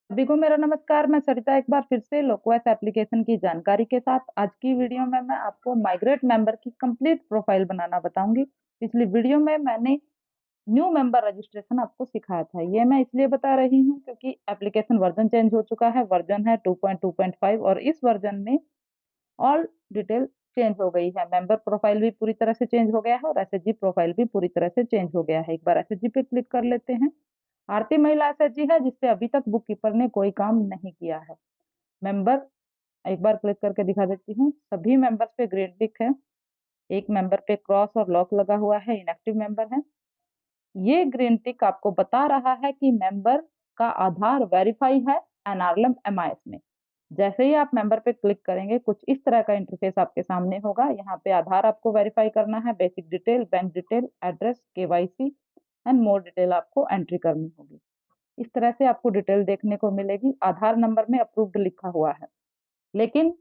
सभी को मेरा नमस्कार। मैं सरिता एक बार फिर से लोकवाइस एप्लीकेशन की जानकारी के साथ आज की वीडियो में मैं आपको माइग्रेट मेंबर की कंप्लीट प्रोफाइल बनाना बताऊंगी। पिछली वीडियो में मैंने न्यू मेंबर रजिस्ट्रेशन आपको सिखाया था। ये मैं इसलिए बता रही हूँ क्योंकि एप्लीकेशन वर्जन चेंज हो चुका है। वर्जन है 2.2.5 और इस वर्जन में ऑल डिटेल चेंज हो गई है। मेंबर प्रोफाइल भी पूरी तरह से चेंज हो गया है और एसएचजी प्रोफाइल भी पूरी तरह से चेंज हो गया है। एक बार एसएचजी पे क्लिक कर लेते हैं। आरती महिला एसएचजी है जिसपे अभी तक बुक कीपर ने कोई काम नहीं किया है। मेंबर एक बार क्लिक करके दिखा देती हूँ। सभी मेंबर्स पे ग्रीन टिक है। एक मेंबर पे क्रॉस और लॉक लगा हुआ है, इनएक्टिव मेंबर है। ये ग्रीन टिक आपको बता रहा है कि मेंबर का आधार वेरीफाई है एनआरएलएम एमआईएस में। जैसे ही आप मेंबर पे क्लिक करेंगे कुछ इस तरह का इंटरफेस आपके सामने होगा। यहाँ पे आधार आपको वेरीफाई करना है, basic detail, bank detail, address, KYC and more detail आपको एंट्री करनी होगी। इस तरह से आपको डिटेल देखने को मिलेगी। आधार नंबर में अप्रूव्ड लिखा हुआ है, लेकिन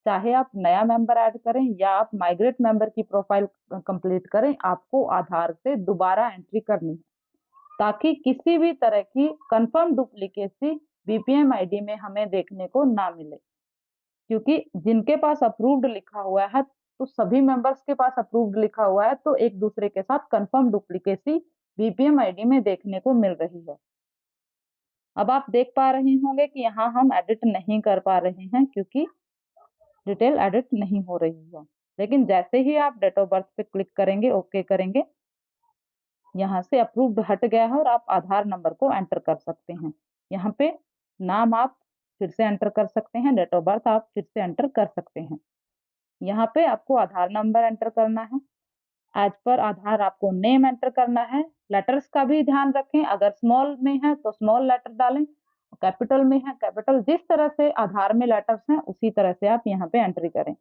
चाहे आप नया मेंबर ऐड करें या आप माइग्रेट मेंबर की प्रोफाइल कंप्लीट करें, आपको आधार से दोबारा एंट्री करनी है ताकि किसी भी तरह की कंफर्म डुप्लीकेसी बीपीएम आईडी में हमें देखने को ना मिले। क्योंकि जिनके पास अप्रूव्ड लिखा हुआ है तो सभी मेंबर्स के पास अप्रूव्ड लिखा हुआ है, तो एक दूसरे के साथ कंफर्म डुप्लीकेसी बीपीएम आईडी में देखने को मिल रही है। अब आप देख पा रहे होंगे कि यहाँ हम एडिट नहीं कर पा रहे हैं क्योंकि डिटेल एडिट नहीं हो रही है। लेकिन जैसे ही आप डेट ऑफ बर्थ पे क्लिक करेंगे, ओके करेंगे, यहाँ से अप्रूव्ड हट गया है और आप आधार नंबर को एंटर कर सकते हैं। यहाँ पे नाम आप फिर से एंटर कर सकते हैं, डेट ऑफ बर्थ आप फिर से एंटर कर सकते हैं। यहाँ पे आपको आधार नंबर एंटर करना है। एज पर आधार आपको नेम एंटर करना है। लेटर्स का भी ध्यान रखें, अगर स्मॉल में है तो स्मॉल लेटर डालें, कैपिटल में है कैपिटल। जिस तरह से आधार में लेटर्स हैं उसी तरह से आप यहाँ पे एंट्री करें।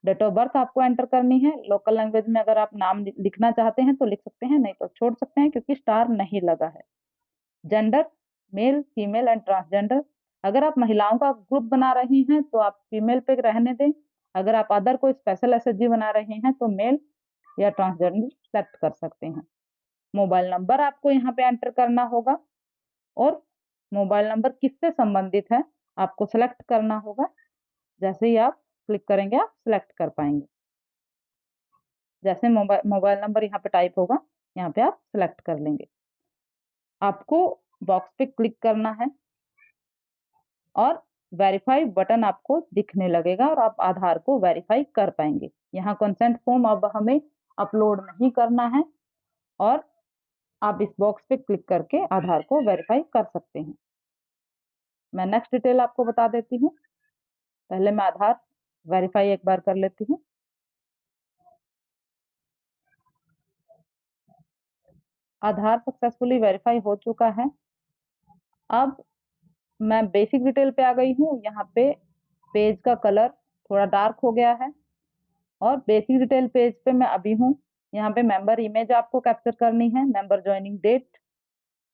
डेट ऑफ बर्थ आपको एंटर करनी है। लोकल लैंग्वेज में अगर आप नाम लिखना चाहते हैं तो लिख सकते हैं, नहीं तो छोड़ सकते हैं क्योंकि स्टार नहीं लगा है। Gender male, female and transgender. अगर आप महिलाओं का ग्रुप बना रही हैं तो आप फीमेल पे रहने दें। अगर आप अदर कोई स्पेशल एसएचजी बना रहे हैं तो मेल या ट्रांसजेंडर सेलेक्ट कर सकते हैं। मोबाइल नंबर आपको यहाँ पे एंटर करना होगा और मोबाइल नंबर किससे संबंधित है आपको सेलेक्ट करना होगा। जैसे ही आप क्लिक करेंगे आप सिलेक्ट कर पाएंगे। जैसे मोबाइल मोबाइल नंबर यहाँ पे टाइप होगा, यहाँ पे आप सिलेक्ट कर लेंगे। आपको बॉक्स पे क्लिक करना है और वेरीफाई बटन आपको दिखने लगेगा और आप आधार को वेरीफाई कर पाएंगे। यहाँ कंसेंट फॉर्म अब हमें अपलोड नहीं करना है और आप इस बॉक्स पे क्लिक करके आधार को वेरीफाई कर सकते हैं। मैं नेक्स्ट डिटेल आपको बता देती हूँ। पहले मैं आधार वेरीफाई एक बार कर लेती हूँ। आधार सक्सेसफुली वेरीफाई हो चुका है। अब मैं बेसिक डिटेल पे आ गई हूँ। यहाँ पे पेज का कलर थोड़ा डार्क हो गया है और बेसिक डिटेल पेज पे मैं अभी हूँ। यहाँ पे मेंबर इमेज आपको कैप्चर करनी है, member joining date,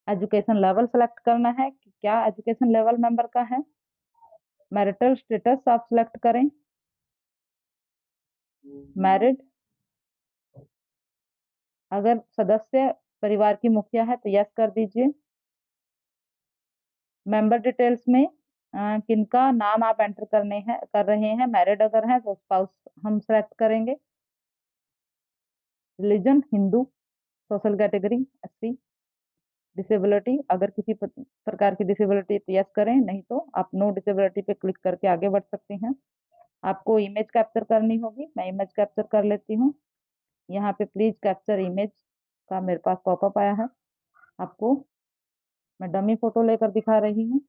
education level select करना है कि क्या एजुकेशन लेवल मेंबर का है। मैरिटल स्टेटस आप सिलेक्ट करें, मैरिड। अगर सदस्य परिवार की मुखिया है तो यस कर दीजिए। मेंबर डिटेल्स में किनका नाम आप एंटर कर रहे हैं। मैरिड अगर है तो स्पाउस हम सेलेक्ट करेंगे। Religion Hindu, social category SC. Disability अगर किसी प्रकार की डिसेबिलिटी तो यस करें, नहीं तो आप नो डिसेबिलिटी पे क्लिक करके आगे बढ़ सकते हैं। आपको इमेज कैप्चर करनी होगी, मैं इमेज कैप्चर कर लेती हूँ। यहाँ पे प्लीज कैप्चर इमेज का मेरे पास पॉपअप आया है। आपको मैं डमी फोटो लेकर दिखा रही हूँ।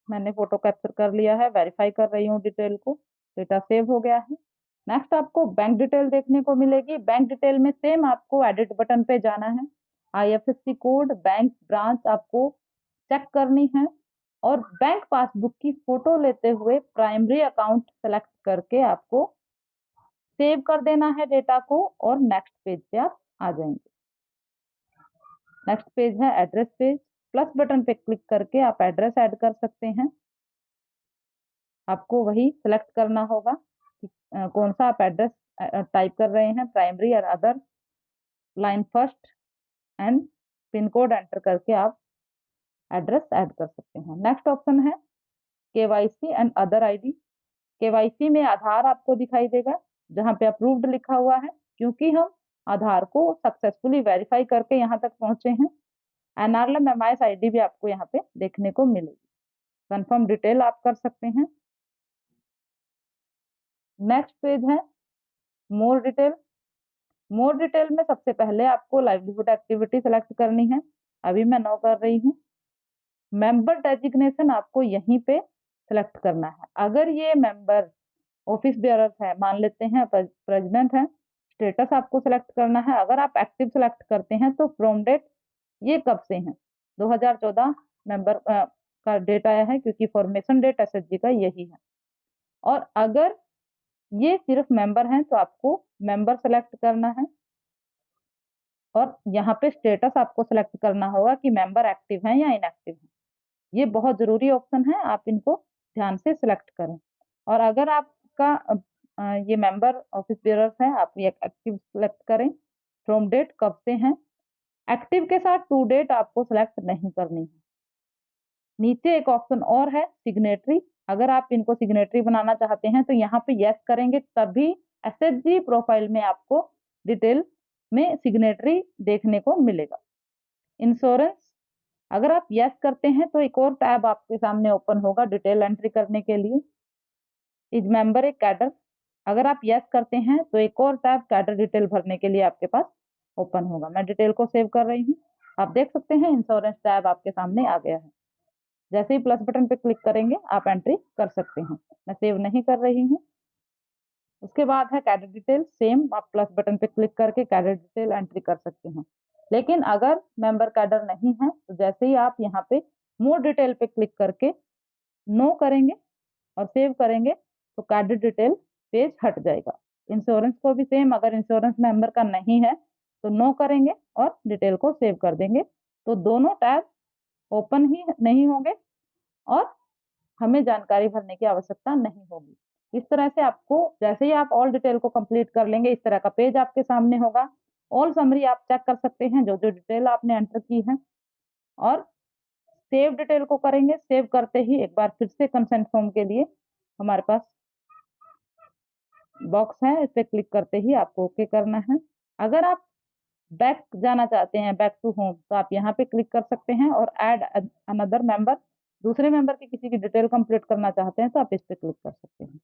मैंने फोटो कैप्चर कर लिया है, वेरीफाई कर रही हूँ डिटेल को। डेटा सेव हो गया है। नेक्स्ट आपको बैंक डिटेल देखने को मिलेगी। बैंक डिटेल में सेम आपको एडिट बटन पे जाना है। आईएफएससी कोड, बैंक ब्रांच आपको चेक करनी है और बैंक पासबुक की फोटो लेते हुए प्राइमरी अकाउंट सेलेक्ट करके आपको सेव कर देना है डेटा को और नेक्स्ट पेज पे आप आ जाएंगे। नेक्स्ट पेज है एड्रेस पेज। प्लस बटन पे क्लिक करके आप एड्रेस ऐड कर सकते हैं। आपको वही सिलेक्ट करना होगा कि कौन सा आप एड्रेस टाइप कर रहे हैं, प्राइमरी और other. Line first and pin code enter करके आप एड्रेस ऐड कर सकते हैं। नेक्स्ट ऑप्शन है KYC and other ID. KYC में आधार आपको दिखाई देगा जहाँ पे अप्रूव्ड लिखा हुआ है, क्योंकि हम आधार को सक्सेसफुली वेरीफाई करके यहाँ तक पहुंचे हैं। एनआरएलएम एमआईएस आईडी भी आपको यहाँ पे देखने को मिलेगी। कंफर्म डिटेल आप कर सकते हैं। नेक्स्ट पेज है मोर डिटेल। मोर डिटेल में सबसे पहले आपको लाइवलीहुड एक्टिविटी सेलेक्ट करनी है, अभी मैं नो कर रही हूँ। मेंबर डेजिग्नेशन आपको यहीं पे सेलेक्ट करना है। अगर ये मेंबर ऑफिस बेयरर्स है, मान लेते हैं प्रेसिडेंट है, स्टेटस आपको सेलेक्ट करना है। अगर आप एक्टिव सेलेक्ट करते हैं तो फ्रॉम डेट ये कब से हैं, 2014 मेंबर का डेट आया है, क्योंकि फॉर्मेशन डेट एसएचजी का यही है। और अगर ये सिर्फ मेंबर हैं तो आपको मेंबर सेलेक्ट करना है, और यहाँ पे स्टेटस आपको सेलेक्ट करना होगा कि मेंबर एक्टिव हैं या इनएक्टिव हैं। ये बहुत जरूरी ऑप्शन है, आप इनको ध्यान से सिलेक्ट करें। और अगर आपका ये मेंबर ऑफिस बेयरर्स है, आप ये एक्टिव सेलेक्ट करें। फ्रॉम डेट कब से हैं, एक्टिव के साथ टू डेट आपको सेलेक्ट नहीं करनी है। नीचे एक ऑप्शन और है सिग्नेटरी। अगर आप इनको सिग्नेटरी बनाना चाहते हैं तो यहाँ पे यस करेंगे, तभी एसएचजी प्रोफाइल में आपको डिटेल में सिग्नेटरी देखने को मिलेगा। इंश्योरेंस, अगर आप यस करते हैं तो एक और टैब आपके सामने ओपन होगा डिटेल एंट्री करने के लिए। इज मेंबर ए कैडर, अगर आप यस करते हैं तो एक और टैब कैडर डिटेल भरने के लिए आपके पास ओपन होगा। मैं डिटेल को सेव कर रही हूँ। आप देख सकते हैं इंश्योरेंस टैब आपके सामने आ गया है। जैसे ही प्लस बटन पे क्लिक करेंगे आप एंट्री कर सकते हैं। मैं सेव नहीं कर रही हूँ। उसके बाद है कैडर डिटेल, सेम आप प्लस बटन पे क्लिक करके कैडर डिटेल एंट्री कर सकते हैं। लेकिन अगर मेंबर कैडर नहीं है तो जैसे ही आप यहाँ पे मोर डिटेल पे क्लिक करके नो करेंगे और सेव करेंगे तो कैडर डिटेल पेज हट जाएगा। इंश्योरेंस को भी सेम, अगर इंश्योरेंस मेंबर का नहीं है तो नो करेंगे और डिटेल को सेव कर देंगे, तो दोनों टैब ओपन ही नहीं होंगे और हमें जानकारी भरने की आवश्यकता नहीं होगी। इस तरह से आपको, जैसे ही आप ऑल डिटेल को कंप्लीट कर लेंगे, इस तरह का पेज आपके सामने होगा। ऑल समरी आप चेक कर सकते हैं जो जो डिटेल आपने एंटर की है, और सेव डिटेल को करेंगे। सेव करते ही एक बार फिर से कंसेंट फॉर्म के लिए हमारे पास बॉक्स है, इस पे क्लिक करते ही आपको ओके करना है। अगर आप बैक जाना चाहते हैं, बैक टू होम, तो आप यहाँ पे क्लिक कर सकते हैं और ऐड अनदर मेंबर, दूसरे मेंबर की किसी की डिटेल कंप्लीट करना चाहते हैं तो आप इस पे क्लिक कर सकते हैं।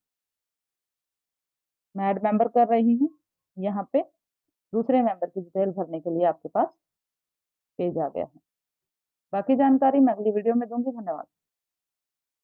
मैं ऐड मेंबर कर रही हूँ। यहाँ पे दूसरे मेंबर की डिटेल भरने के लिए आपके पास पेज आ गया है। बाकी जानकारी मैं अगली वीडियो में दूंगी। धन्यवाद।